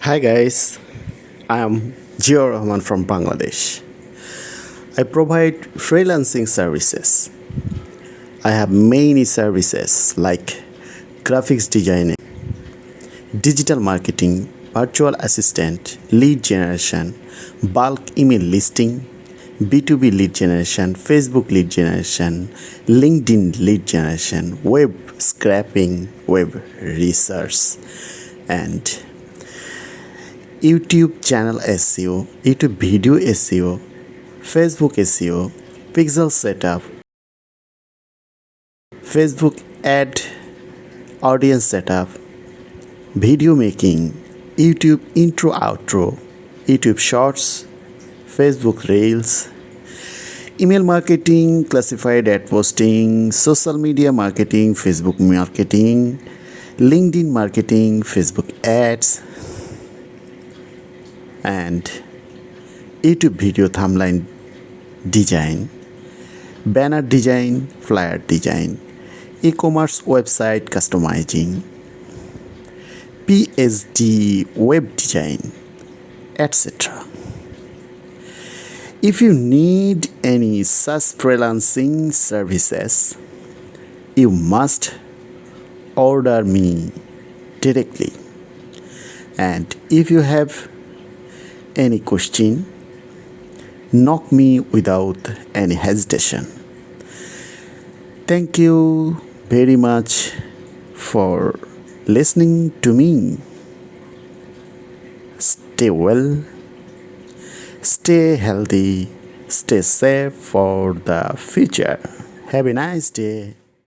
Hi guys, I am Jiaur Rahman from Bangladesh. I provide freelancing services. I have many services like graphics designing, digital marketing, virtual assistant, lead generation, bulk email listing, B2B lead generation, Facebook lead generation, LinkedIn lead generation, web scraping, web research, and YouTube channel SEO, YouTube video SEO, Facebook SEO, pixel setup, Facebook ad audience setup, video making, YouTube intro outro, YouTube shorts, Facebook reels, email marketing, classified ad posting, social media marketing, Facebook marketing, LinkedIn marketing, Facebook ads, and YouTube video thumbnail design, banner design, flyer design, e-commerce website customizing, PSD Web Design, etc. If you need any such freelancing services, you must order me directly. And if you have any question, knock me without any hesitation. Thank you very much for listening to me. Stay well, stay healthy, stay safe for the future. Have a nice day.